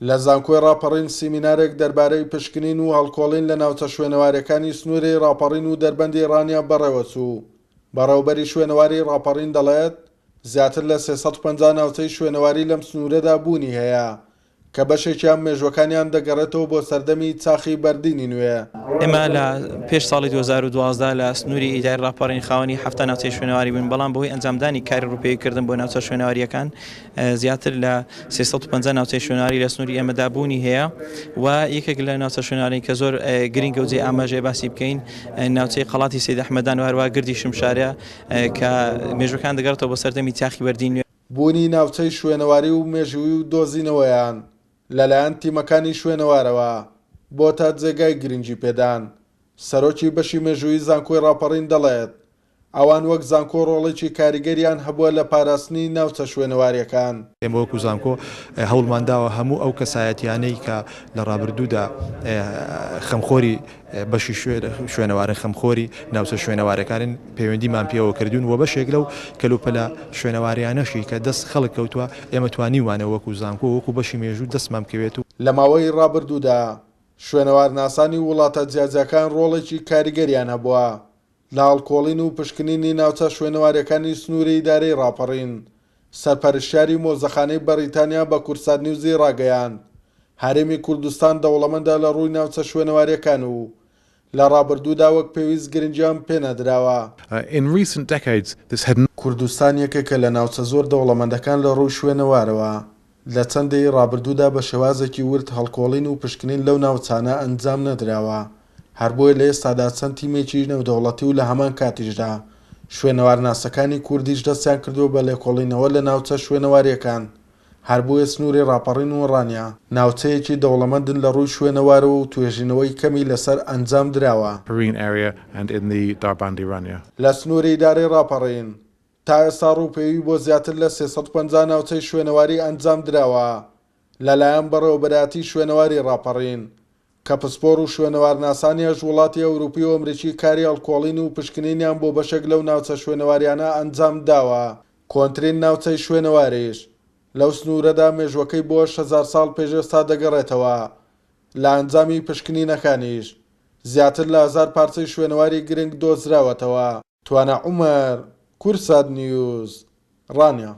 لە زانکۆی راپەڕین سیمینارێک دەربارەی پشکنین و هەڵکۆڵین لە ناوچە شوێنەوارەکانی سنووری راپەڕین و دەربەندی ڕانیا بەڕێوەچوو. بەڕێوەبەری شوێنەواری راپەڕین دەڵێت زیاتر لە 350 ناوچەی شوێنەواری لەم سنوورەدا بوونی هەیە کە بەشێکیان مێژوەکانیان دەگەڕێتەوە بۆ سەردەمی چاخی بەردینی نوێ. ئێمە لە پێش ساڵی 2012 لە سنووری ئیداری راپەڕین خاوەنی 7 ناوچەی شوێنەواری بووین، بەڵام بەهۆی ئەنجامدانی کاری ڕووپێکردن بۆ ناوچە شوێنەواریەکان زیاتر لە 350 ناوچەی شوێنەواری لە سنووری ئێمەدا بوونی هەیە و یەکێک لە ناوچە شوێنەواری کە زۆر گرنگە و جێ ئاماژەیە باسی بکەین ناوچەی قەڵاتی سید ئەحمەدان و هەروە گردی شمشارە کە مێژوەکان دەگەڕێتەوە بۆ سەردەمی چاخی بەردین نوێ. بوونی ناوچەی شوێنەواری و مێژووی و دۆزینەوەیان لەلایەن تیمەکانی شوێنەوارەوە بۆ تا جێگای گرنگی پێدان. سەرۆکی بەشی مێژووی زانکۆی راپەڕین دەڵێت ئەوان وەک زانکۆ ڕۆڵێکی کاریگەریان هەبووە لە پاراستنی ناوچە شوێنەواریەکان. ئێمە وەکو زانکۆ هەوڵمانداوە هەموو ئەو کەسایەتیانەی کە لە ڕابردوودا خەمخۆری بەشی شوێنەوارە خەمخۆری ناوچە شوێنەوارەکانن پەیوەندیمان پێوە کردوون و بەشێک لەو کەلوپەلە شوێنەواریانەشی کە دەست خەڵک کەوتووە ئێمە توانیوانە وەکو زانکۆ وەکو بەشی مێژوو دەستمان بکەوێت و لە ماوەی ڕابردوودا شوێنەوارناسانی وڵاتە جیاجەکان ڕۆڵێکی کاریگەریان هەبووە لە هەڵکۆڵین و پشکنینی ناوچە شوێنەواریەکانی سنووری ئیدارەی راپەڕین. سەرپەرشتیاری مۆزەخانەی بەریتانیا بە کوردسات نیوزی ڕاگەیاند هەرێمی کوردستان دەوڵەمەندە لە ڕووی ناوچە شوێنەواریەکان و لە ڕابردوودا وەک پێویست گرنگیان پێنەدراوە. کوردستان یەکێکە لە ناوچە زۆر دەوڵەمەندەکان لە ڕووی شوێنەوارەوە. لە چەندەی ڕابردوودا بە شێوازێکی ورد هەڵکۆڵین و پشکنین لەو ناوچانە ئەنجام نەدراوە، هەر بۆیە لە ئێستادا چەند تیمێکی نێودەوڵەتی و لە هەمان کاتیشدا شوێنەوارناسەکانی کوردیش دەستیان کردووە بە لێکۆڵینەوە لە ناوچە شوێنەواریەکان. هەر بۆیە سنووری راپەڕین و ڕانیا ناوچەیەکی دەوڵەمەندن لە ڕووی شوێنەوارەوە و توێژینەوەی کەمی لەسەر ئەنجام دراوە. لە سنووری ئیدارەی راپەڕین تا ئێستا ڕووپێوی بۆ زیاتر لە 350 ناوچەی شوێنەواری ئەنجام دراوە لەلایەن بەڕێوەبەراتی شوێنەواری راپەڕین کە پسپۆر و شوێنەوارناسانیەش وڵاتی ئەوروپی و ئەمریکی کاری هەڵکۆڵین و پشکنینیان بۆ بەشێک لەو ناوچە شوێنەواریانە ئەنجام داوە. کۆنترین ناوچەی شوێنەواریش لەو سنوورەدا مێژوەکەی بۆ 6,000 ساڵ پێش ئێستا دەگەڕێتەوە. لە ئەنجامی پشکنینەکانیش زیاتر لە 1000 پارچەی شوێنەواری گرنگ دۆزراوەتەوە. توانە عومەر، کوردسات نیوز، ڕانیا.